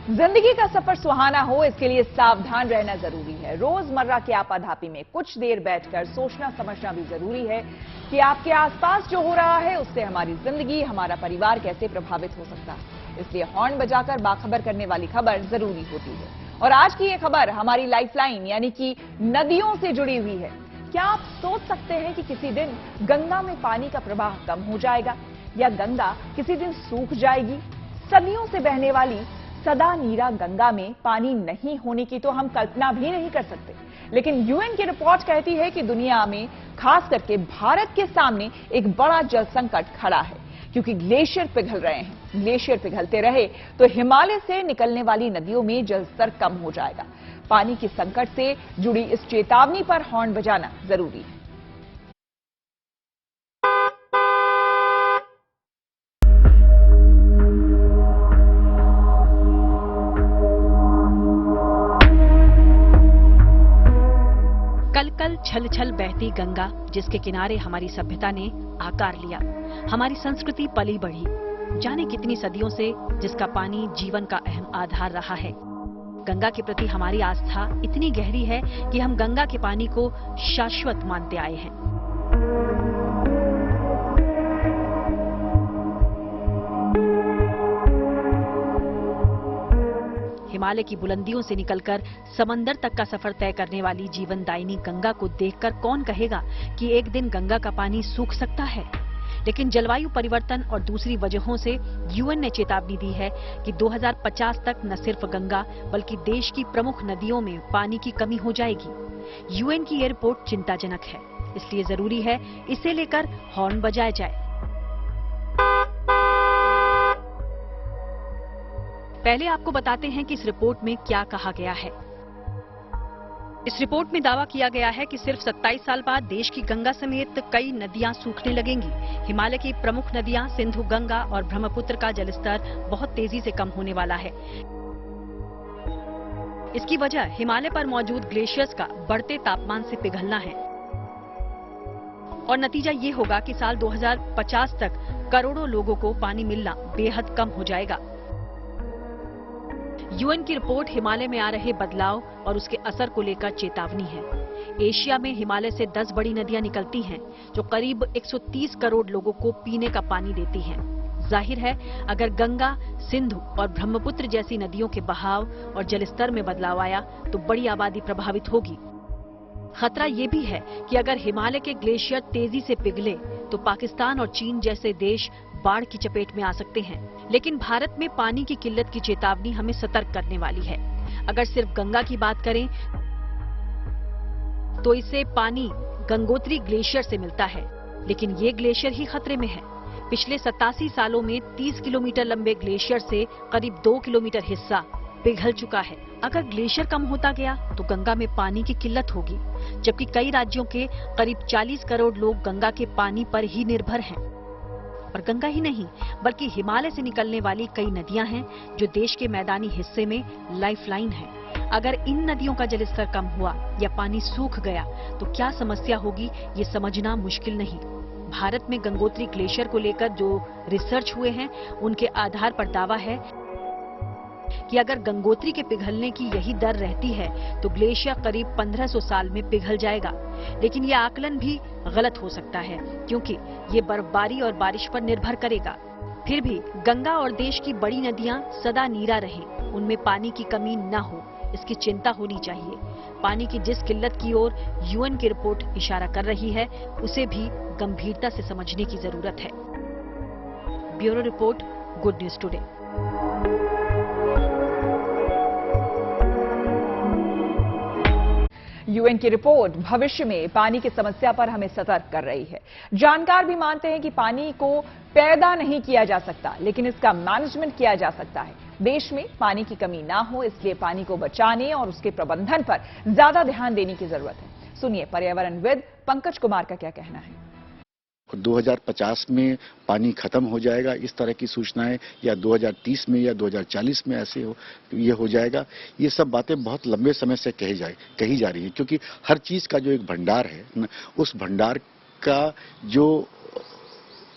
जिंदगी का सफर सुहाना हो, इसके लिए सावधान रहना जरूरी है। रोजमर्रा की आपाधापी में कुछ देर बैठकर सोचना समझना भी जरूरी है कि आपके आसपास जो हो रहा है उससे हमारी जिंदगी, हमारा परिवार कैसे प्रभावित हो सकता है। इसलिए हॉर्न बजाकर बाखबर करने वाली खबर जरूरी होती है। और आज की ये खबर हमारी लाइफलाइन यानी कि नदियों से जुड़ी हुई है। क्या आप सोच सकते हैं कि किसी दिन गंगा में पानी का प्रवाह कम हो जाएगा या गंगा किसी दिन सूख जाएगी? सदियों से बहने वाली सदा नीरा गंगा में पानी नहीं होने की तो हम कल्पना भी नहीं कर सकते। लेकिन यूएन की रिपोर्ट कहती है कि दुनिया में, खास करके भारत के सामने एक बड़ा जल संकट खड़ा है, क्योंकि ग्लेशियर पिघल रहे हैं। ग्लेशियर पिघलते रहे तो हिमालय से निकलने वाली नदियों में जल स्तर कम हो जाएगा। पानी के संकट से जुड़ी इस चेतावनी पर हॉर्न बजाना जरूरी है। कल छल छल बहती गंगा, जिसके किनारे हमारी सभ्यता ने आकार लिया, हमारी संस्कृति पली बढ़ी। जाने कितनी सदियों से जिसका पानी जीवन का अहम आधार रहा है। गंगा के प्रति हमारी आस्था इतनी गहरी है कि हम गंगा के पानी को शाश्वत मानते आए हैं। हिमालय की बुलंदियों से निकलकर समंदर तक का सफर तय करने वाली जीवनदायिनी गंगा को देखकर कौन कहेगा कि एक दिन गंगा का पानी सूख सकता है। लेकिन जलवायु परिवर्तन और दूसरी वजहों से यूएन ने चेतावनी दी है कि 2050 तक न सिर्फ गंगा बल्कि देश की प्रमुख नदियों में पानी की कमी हो जाएगी। यूएन की ये रिपोर्ट चिंताजनक है, इसलिए जरूरी है इसे लेकर हॉर्न बजाया जाए। पहले आपको बताते हैं कि इस रिपोर्ट में क्या कहा गया है। इस रिपोर्ट में दावा किया गया है कि सिर्फ 27 साल बाद देश की गंगा समेत कई नदियां सूखने लगेंगी। हिमालय की प्रमुख नदियां सिंधु, गंगा और ब्रह्मपुत्र का जलस्तर बहुत तेजी से कम होने वाला है। इसकी वजह हिमालय पर मौजूद ग्लेशियर्स का बढ़ते तापमान से पिघलना है और नतीजा ये होगा कि साल 2050 तक करोड़ों लोगों को पानी मिलना बेहद कम हो जाएगा। यूएन की रिपोर्ट हिमालय में आ रहे बदलाव और उसके असर को लेकर चेतावनी है। एशिया में हिमालय से 10 बड़ी नदियां निकलती हैं, जो करीब 130 करोड़ लोगों को पीने का पानी देती हैं। जाहिर है, अगर गंगा, सिंधु और ब्रह्मपुत्र जैसी नदियों के बहाव और जलस्तर में बदलाव आया तो बड़ी आबादी प्रभावित होगी। खतरा ये भी है कि अगर हिमालय के ग्लेशियर तेजी से पिघले तो पाकिस्तान और चीन जैसे देश बाढ़ की चपेट में आ सकते हैं। लेकिन भारत में पानी की किल्लत की चेतावनी हमें सतर्क करने वाली है। अगर सिर्फ गंगा की बात करें तो इसे पानी गंगोत्री ग्लेशियर से मिलता है, लेकिन ये ग्लेशियर ही खतरे में है। पिछले 87 सालों में 30 किलोमीटर लंबे ग्लेशियर से करीब 2 किलोमीटर हिस्सा पिघल चुका है। अगर ग्लेशियर कम होता गया तो गंगा में पानी की किल्लत होगी, जबकि कई राज्यों के करीब 40 करोड़ लोग गंगा के पानी पर ही निर्भर हैं। और गंगा ही नहीं बल्कि हिमालय से निकलने वाली कई नदियां हैं जो देश के मैदानी हिस्से में लाइफलाइन है। अगर इन नदियों का जलस्तर कम हुआ या पानी सूख गया तो क्या समस्या होगी, ये समझना मुश्किल नहीं। भारत में गंगोत्री ग्लेशियर को लेकर जो रिसर्च हुए हैं उनके आधार पर दावा है कि अगर गंगोत्री के पिघलने की यही दर रहती है तो ग्लेशियर करीब 1500 साल में पिघल जाएगा। लेकिन यह आकलन भी गलत हो सकता है, क्योंकि ये बर्फबारी और बारिश पर निर्भर करेगा। फिर भी गंगा और देश की बड़ी नदियां सदा नीरा रहें, उनमें पानी की कमी न हो, इसकी चिंता होनी चाहिए। पानी की जिस किल्लत की ओर यूएन की रिपोर्ट इशारा कर रही है उसे भी गंभीरता से समझने की जरूरत है। Bureau report, good news today. UN की रिपोर्ट भविष्य में पानी की समस्या पर हमें सतर्क कर रही है। जानकार भी मानते हैं कि पानी को पैदा नहीं किया जा सकता, लेकिन इसका मैनेजमेंट किया जा सकता है। देश में पानी की कमी ना हो, इसलिए पानी को बचाने और उसके प्रबंधन पर ज्यादा ध्यान देने की जरूरत है। सुनिए पर्यावरणविद पंकज कुमार का क्या कहना है। 2050 में पानी खत्म हो जाएगा, इस तरह की सूचनाएं, या 2030 में या 2040 में ऐसे ये हो जाएगा। ये सब बातें बहुत लंबे समय से कही जा रही हैं, क्योंकि हर चीज का जो एक भंडार है, उस भंडार का जो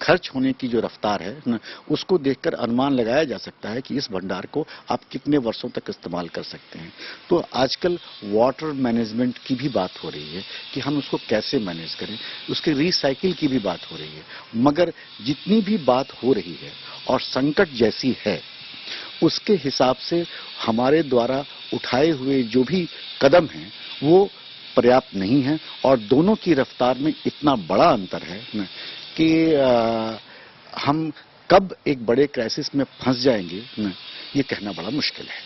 खर्च होने की जो रफ्तार है ना, उसको देखकर अनुमान लगाया जा सकता है कि इस भंडार को आप कितने वर्षों तक इस्तेमाल कर सकते हैं। तो आजकल वाटर मैनेजमेंट की भी बात हो रही है कि हम उसको कैसे मैनेज करें, उसके रिसाइकिल की भी बात हो रही है। मगर जितनी भी बात हो रही है और संकट जैसी है, उसके हिसाब से हमारे द्वारा उठाए हुए जो भी कदम हैं वो पर्याप्त नहीं है, और दोनों की रफ्तार में इतना बड़ा अंतर है ना कि हम कब एक बड़े क्राइसिस में फंस जाएंगे ना, ये कहना बड़ा मुश्किल है।